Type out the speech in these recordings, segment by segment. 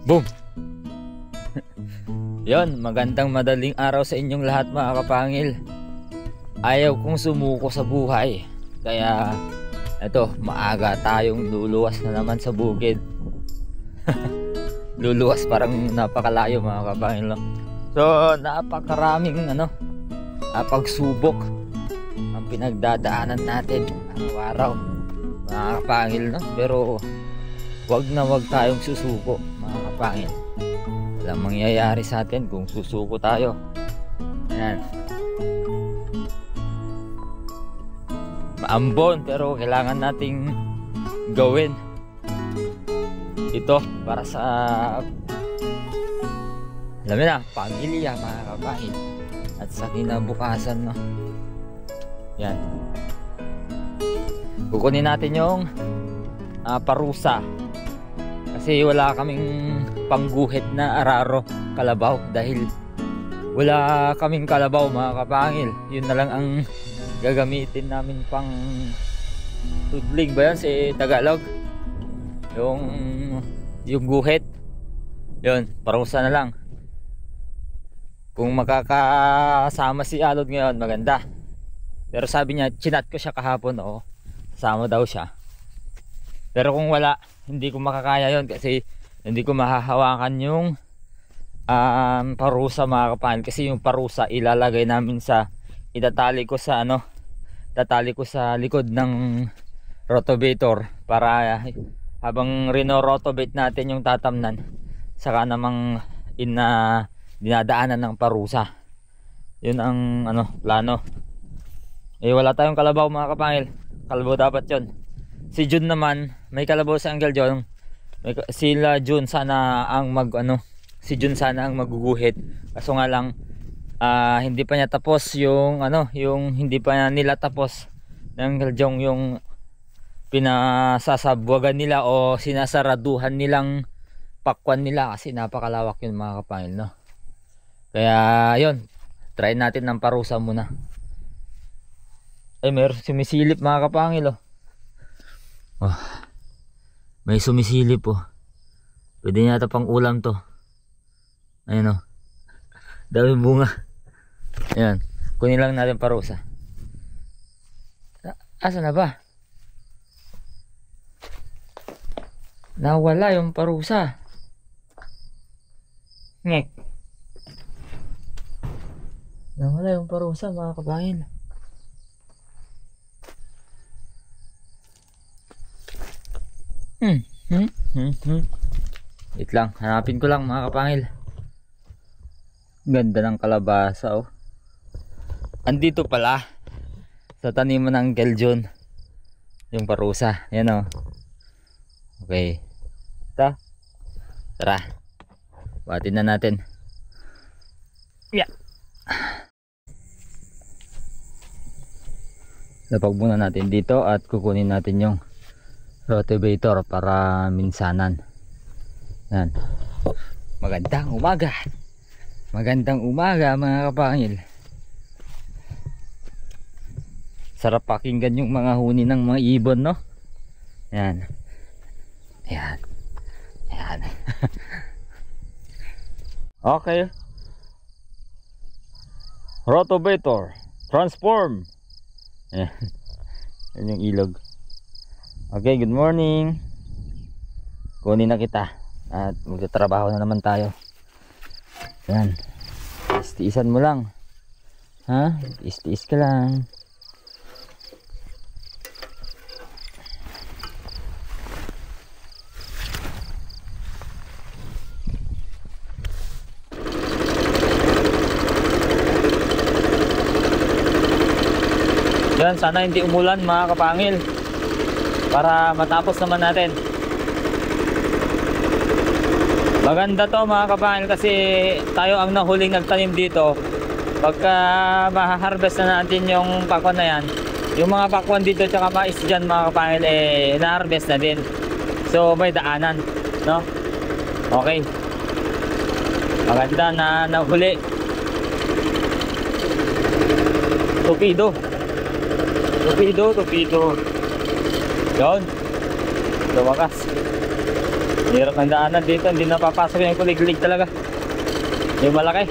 Boom! Yon, magandang madaling araw sa inyong lahat mga kapangil. Ayaw kong sumuko sa buhay, kaya eto, maaga tayong luluwas na naman sa bukid. Luluwas parang napakalayo mga kapangil, no? So napakaraming pagsubok ang pinagdadaanan natin araw-araw mga kapangil, no? Pero wag na wag tayong susuko mga kapangil. Walang mangyayari sa atin kung susuko tayo. Ayan, maambon pero kailangan nating gawin ito para sa alam mo na, pamilya mga kapangil at sa kinabukasan, no? Yan, kukunin natin yung parusa kasi wala kaming pangguhit na araro, kalabaw, dahil wala kaming kalabaw mga kapangil. Yun na lang ang gagamitin namin pang tudling ba yan si Tagalog, yung guhit. Yun, parusa na lang. Kung makakasama si Alod ngayon maganda, pero sabi niya, chinat ko siya kahapon, kasama daw siya. Pero kung wala, hindi ko makakaya yon kasi hindi ko mahahawakan yung parusa mga kapangil. Kasi yung parusa ilalagay namin itatali ko sa likod ng rotavator para habang rino-rotobate natin yung tatamnan, saka namang dinadaanan ng parusa. Yun ang plano. Wala tayong kalabaw mga kapangil. Kalabaw dapat yon. Si Jun naman, may kalabaw sa Uncle John. Sila Jun sana ang si Jun sana ang maguguhit. Kaso nga lang hindi pa niya tapos yung hindi pa nila tapos ng Uncle John yung pinasasabwagan nila o sinasaraduhan nilang pakwan nila, kasi napakalawak yun mga kapangil, no? Kaya yun, try natin ng parusa muna. Meron sumisilip mga kapangil, may sumisilip pwede yata pang ulam to. Ayun, dami bunga. Ayan, kunin lang natin parusa. Asa na ba? Nawala yung parusa. Ngek, nawala yung parusa mga kapangil. Wait lang, hanapin ko lang mga kapangil. Ganda ng kalabasa, andito pala sa taniman ng Uncle John yung parusa. Yan, okay, tara, batin na natin. Yeah. Lapag muna natin dito at kukunin natin yung rotavator para minsanan. Yan. Magandang umaga mga kapangil. Sarap pakinggan yung mga huni ng mga ibon, no? Yan. Ayan. Okay, rotavator transform. Ayan. Yan yung ilog. Okay, good morning. Kunin na kita at magtatrabaho na naman tayo. Yan, tiisan mo lang, tiis ka lang. Yan, sana hindi umulan mga kapangil para matapos naman natin. Maganda to mga kapangil kasi tayo ang nahuling nagtanim dito. Pagka maha-harvest na natin yung pakwan na yan, yung mga pakwan dito tsaka mais dyan mga kapangil, na-harvest na din. So may daanan, no? Okay, maganda na nahuli. Tupido. Yun, lumakas. Hirap ng daanan dito, hindi napapasok yung kulig-lig talaga. Yung malaki.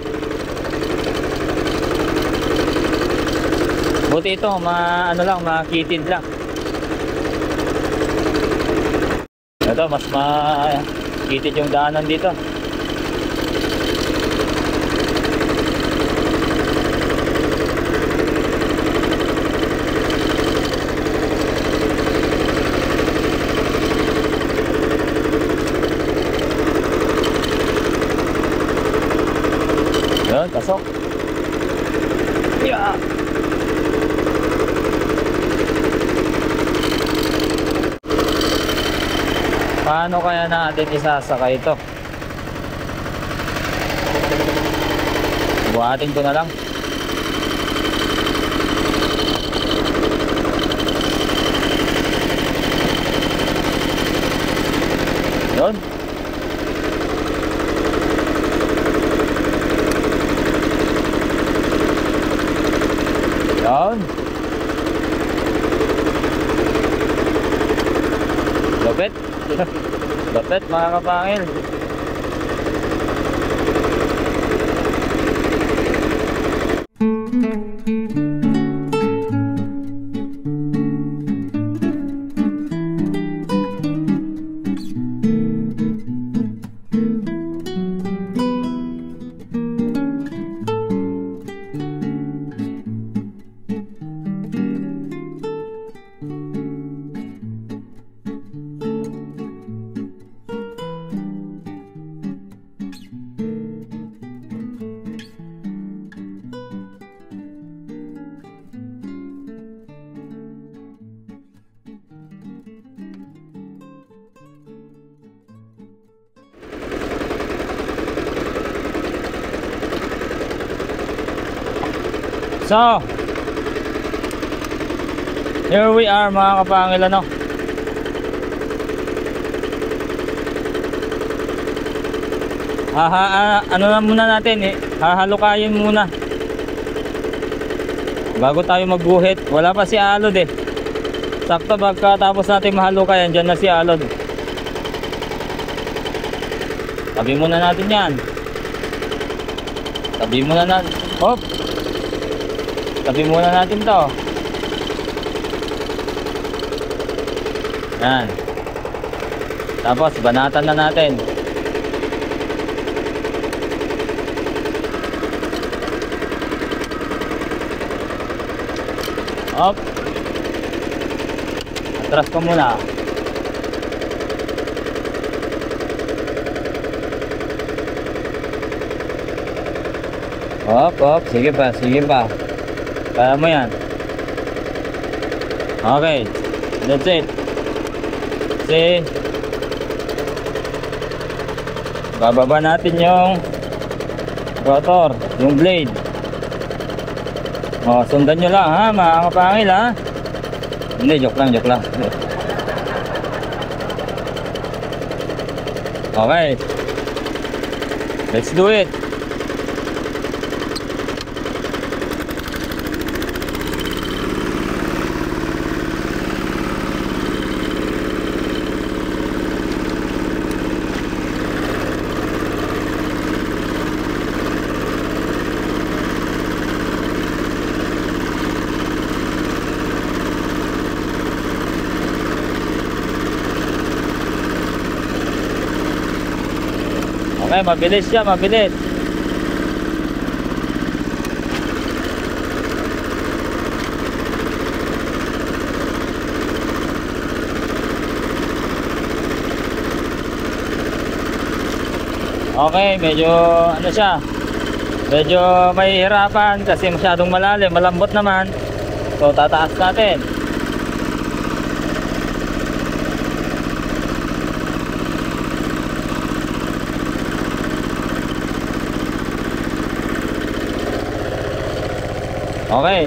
Buti ito, ano lang, makitid lang. Ito, mas makitid yung daanan dito. Yun, pasok. Yeah. Paano kaya natin isasakay ito? Buhatin ko na lang. Yun. Yun. Lupit. Lupit mga kapangil. So, here we are mga kapangil, ano. Ano na muna natin eh, hahalukayin muna bago tayo magguhit. Wala pa si Alod eh. Sakto pagkatapos natin mahalukayan, dyan na si Alod. Tabi muna natin yan. Tabi muna natin. Hop. Tabi muna natin to. Yan. Tapos banatan na natin. Hop. Atras ko muna. Hop, hop. Sige pa, sige pa. Kaya mo yan. Okay. That's it. See? Bababa natin yung rotor, yung blade. Sundan nyo lang ha, mga kapangil ha. Hindi, joke lang, joke lang. Okay. Let's do it. Okay, mabilis siya, mabilis. Okay, medyo ano siya, medyo may hirapan kasi masyadong malalim, malambot naman. So tataas natin. Okay.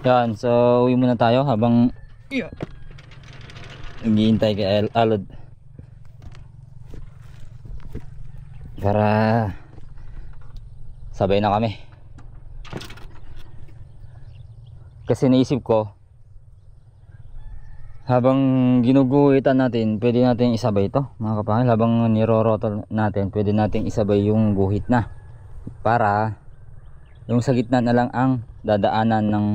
Yan, so uwi muna tayo habang naghihintay kay Alod. para sabay na kami. Kasi naisip ko, habang ginuguhitan natin, pwede natin isabay ito mga kapangil. Habang nirorotol natin, pwede natin isabay yung guhit na, para yung sa gitna na lang ang dadaanan ng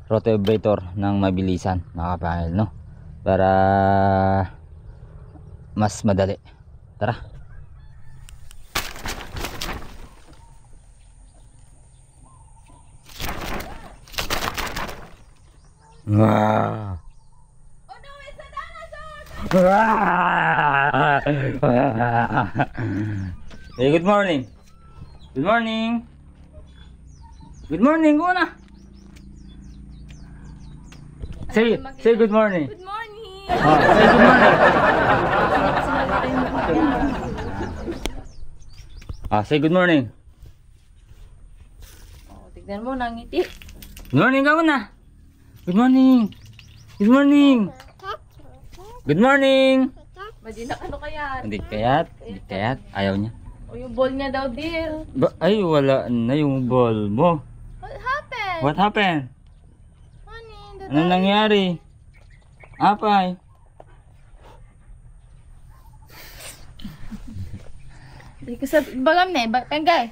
rotovator ng mabilisan mga kapangil, no? Para mas madali. Tara. Wow. Hey, good morning. Good morning. Good morning, Una. Say good morning. Good morning! Say good morning. Say good morning. Oh, tignan mo, nangiti. Good morning ka, Una. Good morning. Good morning. Good morning. Madinak ano kaya? Hindi kayat. Hindi kayat. Ayaw niya. O yung ball niya daw, dear. Ay, wala na yung ball mo. What happened? What happened? Honey, Ano nangyari? Apay? Hindi ko sabi, bagam na eh, pengay.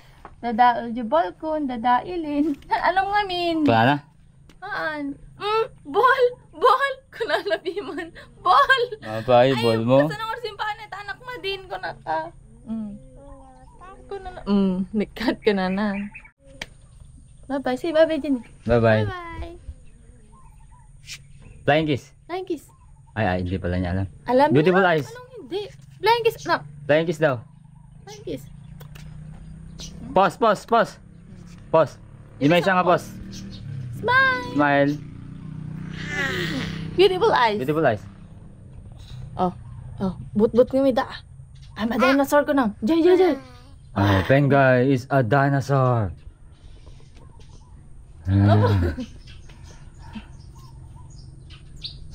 Dadail yung ball ko, dadailin. Anong ngamin? Wala na? Haan? Ball! Ball! Kunalabi man. Ball! Apay, ball mo? Basta nang orsimbahan na anak mo din ko na ka. Ko na na. Nikat ka na na. Bye-bye. Say bye-bye din. Bye-bye. Bye-bye. Flying kiss. Flying kiss. Ay, hindi pala niya alam. Alam niyo Beautiful na? eyes. Anong hindi? Flying kiss. No. Flying kiss daw. Flying kiss. Pause, pause, pause. Pause. Imay siya nga pause. Smile. Smile. Beautiful eyes. Beautiful eyes. Oh. But nga may da. I'm a dinosaur ko na. Jay. Oh, Pengay is a dinosaur.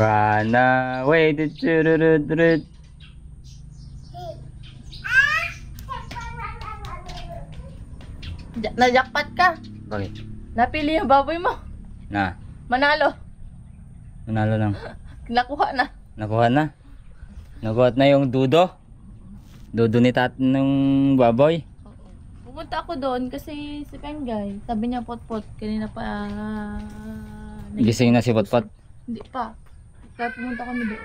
Run away. Najakpat ka. Bakit? Napili yung baboy mo. Na, Manalo. nanalo lang. Nakuha na. Nakuha na. Nakuha na yung dudo. Dudo ni ng baboy. Pumunta ako doon kasi si Pengay, sabi niya pot-pot, kanina pa Gising na si Potpot. Hindi pa. Kaya pumunta kami doon.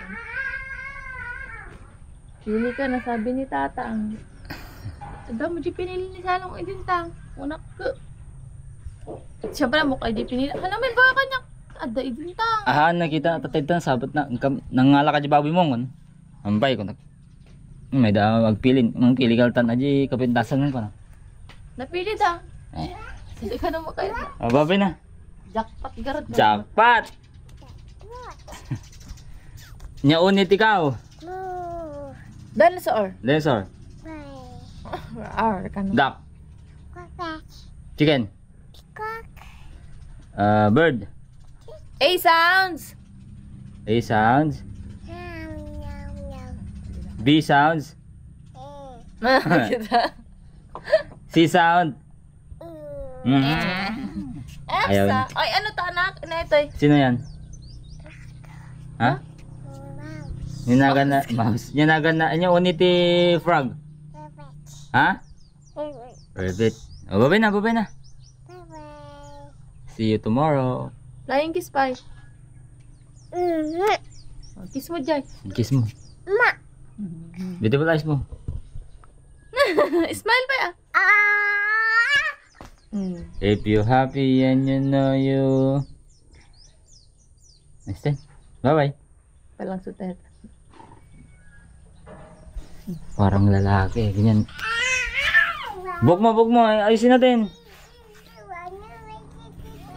Pili ka na, sabi ni Tatang. Sada mo di pinili ni Salong idintang. Unak ko. Siyempre mo kay di pinili. Alam mo ba kanya? Ada idintang. Nakita na tatay tan sabot na nangala ka di baboy mo ngon. Ambay ko na. May da magpilin, mangpili ka tan aji kapintasan ko na. Napili da. Hindi ka na mo kayo. Baboy na. Jackpot garot. Jackpot. Nya unit ikaw. Dinosaur. Dinosaur. Ka na. Duck. Chicken. Bird. A sounds. A sounds. B sounds. Kita. C sound. Ayaw Epsa. na. Ay, ano ta anak? Ano ito eh? Sino yan? Ha? Ninagan na mouse. Ninagan na yung unity frog. Ha? Rabbit. Oh, babay na, babay na. See you tomorrow. Flying kiss pa eh. Oh, kiss mo Jay. Kiss mo. Beautiful eyes mo. Smile pa ah. If you happy and you know you. Next time. Bye-bye. Palang sutet. Parang lalaki. Ganyan. Buk mo. Ayusin natin.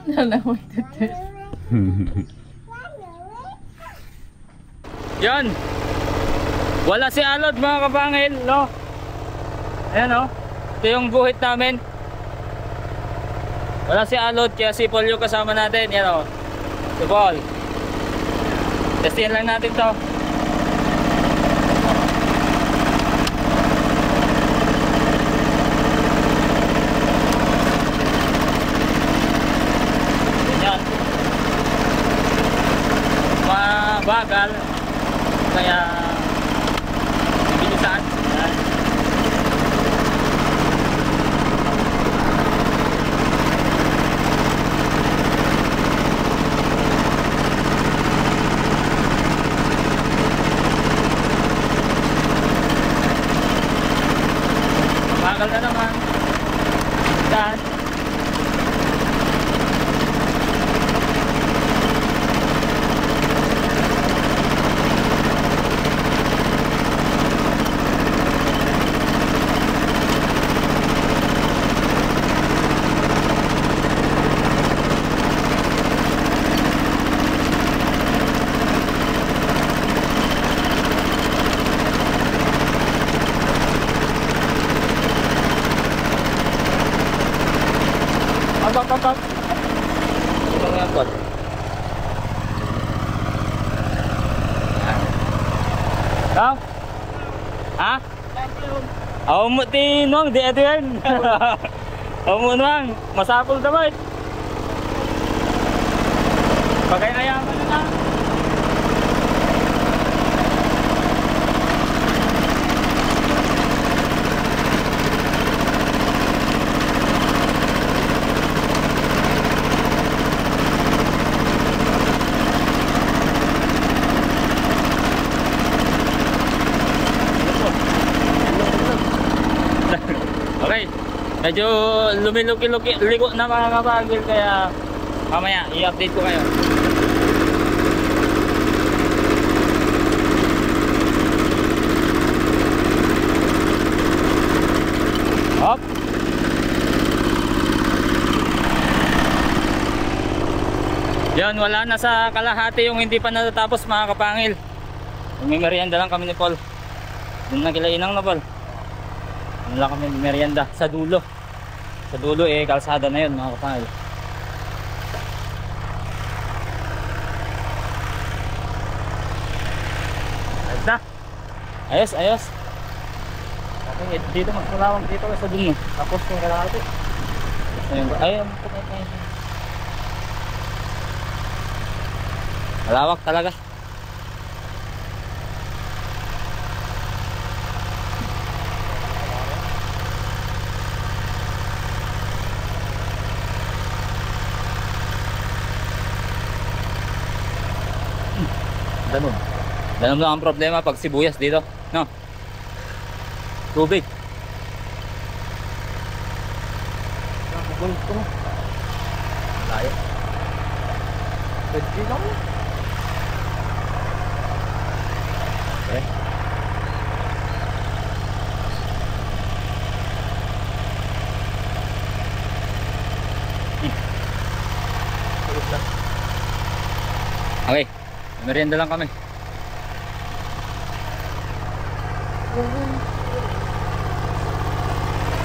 Nalamay tutet. Yan. Wala si Alod mga kapangil, no? Ayan, no? Ito yung guhit namin. Wala si Alod, kaya si Paul yung kasama natin. Yan, no? Si Paul. Testin lang natin to. Bagal na naman. Daan. Up. Ito nga po. Kau? Ha? Aw mo tinong di ito yan. Aw mo nang masapol dapat. Pagay ayaman na lang. Okay, medyo lumiluki-liko na mga kapagil, kaya mamaya i-update ko kayo. Hop. Yan, wala na sa kalahati yung hindi pa natatapos mga kapangil. May merienda lang kami ni Paul. Doon na kilainang na Paul. Wala kami merienda sa dulo. Sa dulo kalsada na yun mga kapangil. Ayos na. Ayos. Okay, dito magsalawag dito sa dulo. Tapos yung kalahati. Ayun. Malawak talaga. Danom lang ang problema pag sibuyas dito, no? Tubig. Layo. Pwede lang. Okay. Okay, merienda lang kami.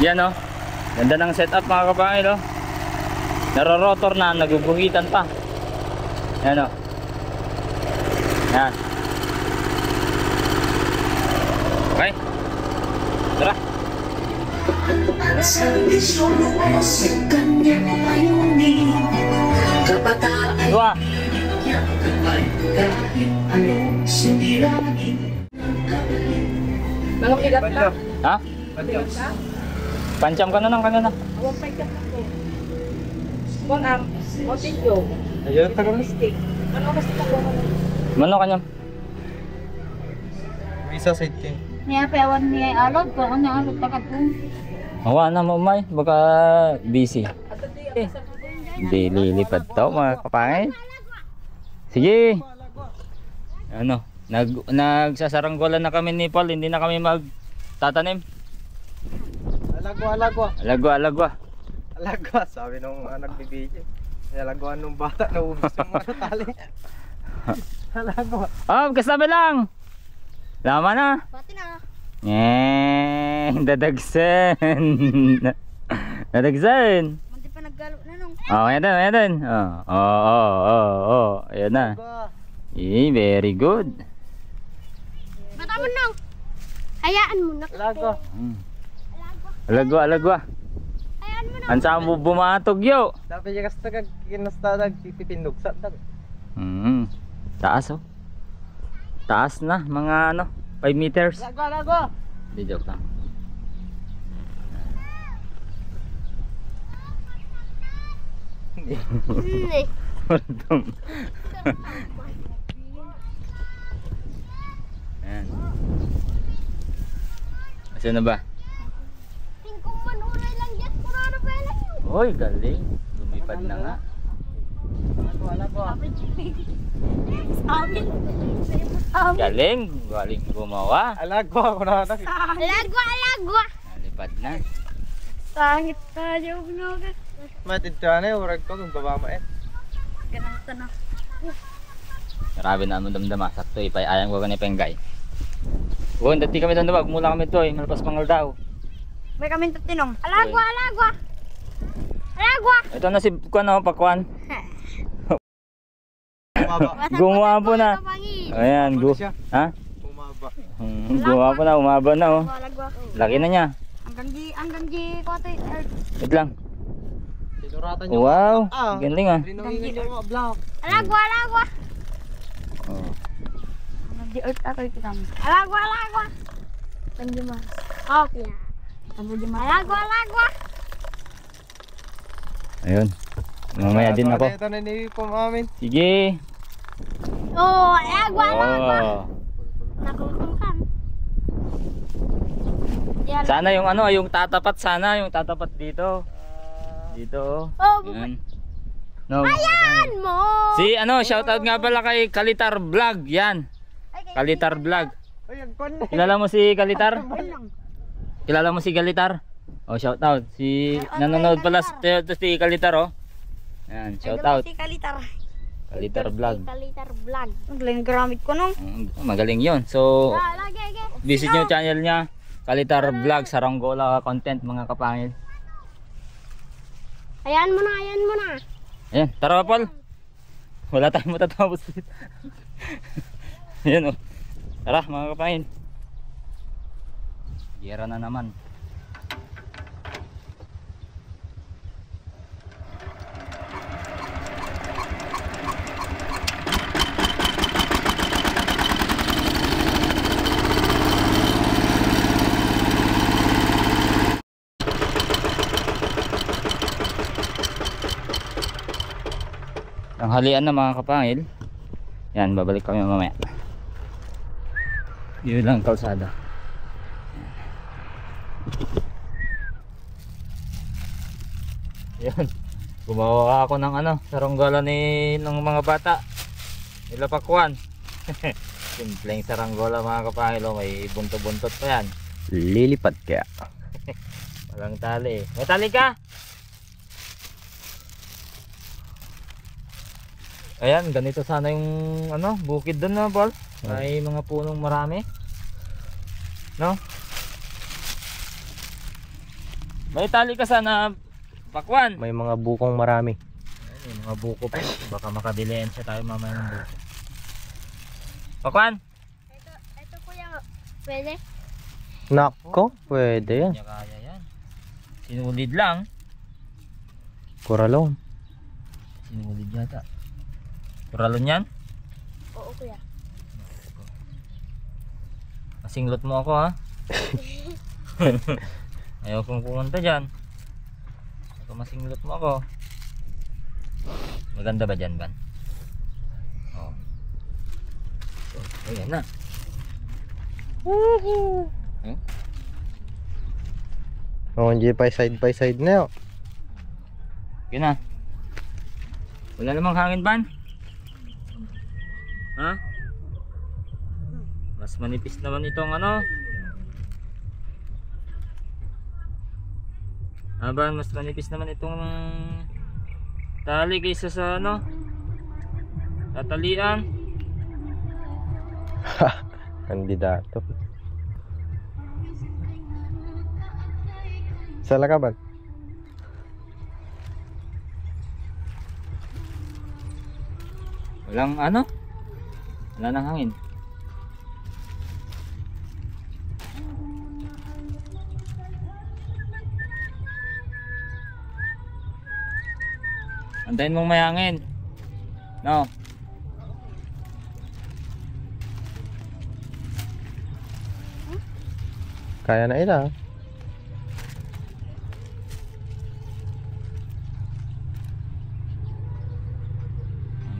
Yan o, ganda ng setup mga kapangil o. Narorotor na, nagubuhitan pa. Yan o. Yan. Okay, tara. Para sa bisyo mo sa kanyang layunin, kabataan Dua. niyang kamay kahit anong sundiranin. Mga pigat ka? Ha? Pigat ka? Pancam ka na lang kanina. Awang pigat ka po. Mon motilyo. Ayun, Stick. Ano kasi ka po? Mano kanyam? Isa sa itin. Niya pewan niya alod ko ano alod takat ko. Hawa na mo may, baka busy. Hindi lilipad to mga kapangil. Sige. Ano, nagsasaranggolan na kami ni Paul, hindi na kami magtatanim. Alagwa. Alagwa. Sabi nung nagbibigay. Alagwa nung bata na ubus yung mga tali. Alagwa. Oh, kasabi lang. Lama na. Pati na. Dadagsan. Dadagsan. Hindi pa naggalo na nung. Oh, ayan din. Oh. Ayan na. Very good. Bata mo nung. Hayaan mo na. Alagwa. Alagwa. Hayaan mo na. Ansa mo bumatog yo? Sabi niya kasi kinastadag pipitindog sa dag. Taas oh. Taas na mga 5 meters. Alagwa. Di joke lang. Ayan. Asa na ba? Uy, galing. Lumipad na nga. Galing. Galing gumawa. Alagwa ako na. Alagwa. Nalipad na. Sangit tayo, binogas. Matid ka na yung urag ko kung baba mo eh. Ganito na. Grabe na ang damdama. Sakto ipayayang ko ganito penggay. Oh, dati kami doon dabag. Mula kami to eh. Malapas pangal daw. May kami tatinong. Alagwa. Ito na si Kuan, Pakwan. Bumaba. Gumawa po na. Ayan, Ano siya? Ha? Bumaba. Gumawa po na, umaba na oh. Alagwa. Laki na niya. Hanggang di kote. Wait lang. Sinuratan yung Wow, ah. galing ah. Linawin yung mga block. Alagwa. Oh. Hanggang di earth ako kita mo. Alagwa. Tandi mas. Okay. Tandi mas. Alagwa. Ayun. Mamaya din ako. Ito na ni Pumamin. Sige. Oh, alagwa. Oh. Nakulungkan. Yan. Sana yung ano, yung tatapat sana, yung tatapat dito. Dito. Oh, Yan. No. Ayan mo. Si ano, shoutout nga pala kay Kalitar Vlog. Yan. Kalitar Vlog. Ay, ang kon. Kilala mo si Kalitar? Lang. Kilala mo si Kalitar? Oh, shoutout. Si nanonood pala si Kalitar oh. Yan, shoutout. Si Kalitar. Kalitar Vlog. Kalitar vlog. Ang galing gamit ko nung. Magaling 'yon. So, Lagi. visit nyo channel niya. Kalitar Vlog, Saranggola content mga kapangil. Ayan mo na. Ayan, tara Paul. Wala tayong matatapos dito. Ayan oh. Tara mga kapangil. Gera na naman. Tanghalian na mga kapangil. Yan, babalik kami mamaya. Yun lang kalsada. Yan. Gumawa ako ng ano, saranggola ng mga bata. Nila Pakwan. Simpleng saranggola mga kapangil. Oh, may buntot-buntot pa yan. Lilipad kaya. Walang tali. May tali ka? Ayan, ganito sana yung ano, bukid doon na, Paul. May mga punong marami. No? May tali ka sana, Pakwan. May mga bukong marami. Ayan, may mga buko pa. Baka makadileen siya tayo mamaya ng buko. Pakwan? Ito kuya, pwede? Nako, pwede yan. Kanya kaya yan. Sinulid lang. Kuralon. Sinulid yata. Kuralon yan? Oo kuya. Masinglot mo ako ha. Ayaw kong pumunta dyan. Ako masinglot mo ako. Maganda ba dyan, Ban? Oo. So, ayan na. Woohoo! Oh, hindi pa side by side na yun. Yun na. Wala namang hangin, Ban? Ha? Mas manipis naman itong ano. Ban, mas manipis naman itong tali kaysa sa ano, tatalian. Kandidato. Sa lakaban. Walang ano? Wala nang hangin. Antayin mong may hangin. No. Kaya na ila.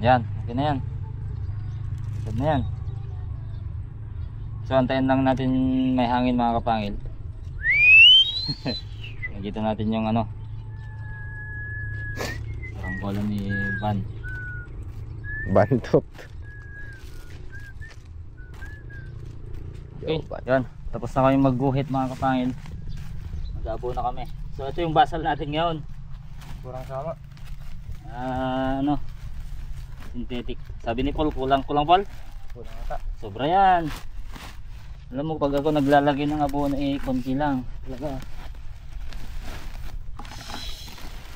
Yan, okay na yan. Good na yan. So antayin lang natin may hangin mga kapangil. Nakita natin yung ano, bola ni Van. Bantot. Okay, yan. Tapos na kami magguhit mga kapangil. Mag-abo na kami. So ito yung basal natin ngayon. Kurang sama. Ano? Synthetic. Sabi ni Paul, kulang Paul? Kurang ata. Sobra yan. Alam mo, pag ako naglalagay ng abono eh, konti lang. Talaga.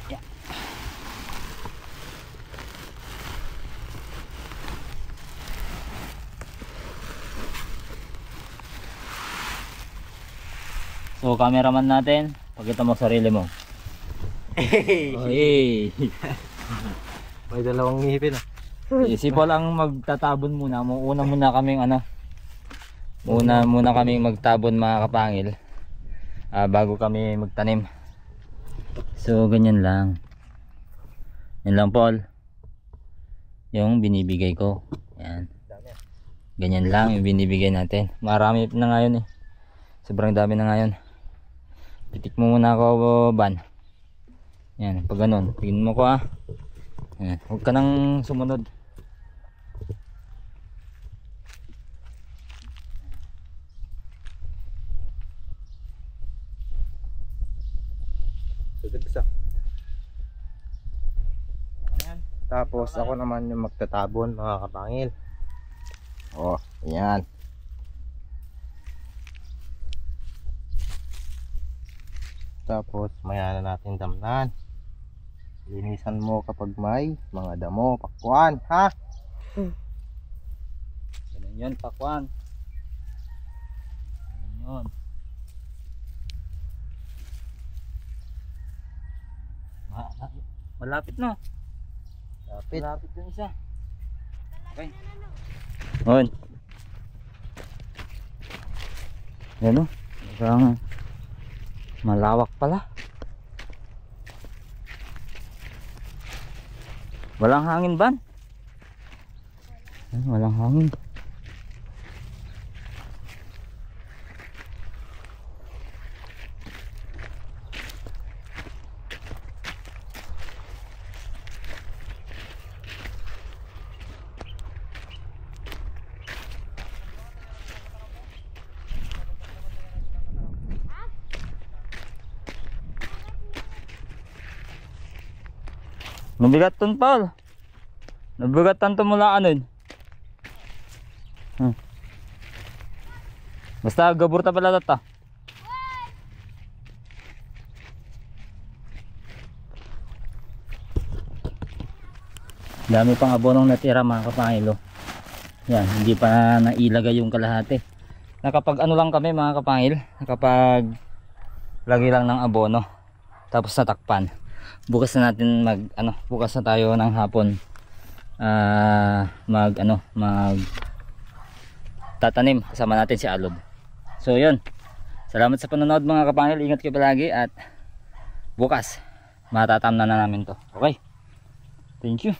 Yeah. So, cameraman natin, pakita mo sarili mo. Hey. May dalawang ngipin ah. Si Paul ang magtatabon muna. Muna kaming ano. Muna kaming magtabon mga kapangil. Bago kami magtanim. So ganyan lang. Yan lang Paul. Yung binibigay ko. Yan. Ganyan lang yung binibigay natin. Marami na ngayon eh. Sobrang dami na ngayon. Titik mo muna ako, Ban. Yan, pag ganun. Tingin mo ko ah. Yan. Huwag ka nang sumunod. Tapos ako naman yung magtatabon mga kapangil. Oh, yan. Tapos maya na natin damnan. Linisan mo kapag may mga damo, pakwan, ha? Ganun yun, pakwan. Ganun yun. Malapit no? Lapit. Malapit yung isa. Okay. On. Yan o. Parang malawak pala. Walang hangin Ban? Walang hangin. Mabigat ton Paul. Nabigat tanto mula ano yun. Basta gaburta pala data. Dami pang abonong natira mga kapangilo. Yan, hindi pa nailagay yung kalahati. Nakapag ano lang kami mga kapangil, nakapag lagi lang ng abono. Tapos natakpan. Bukas na natin bukas na tayo ng hapon mag tatanim kasama natin si Alob. So yun, salamat sa panonood mga kapangil, ingat kayo palagi at bukas matatamnan na namin to. Okay, thank you.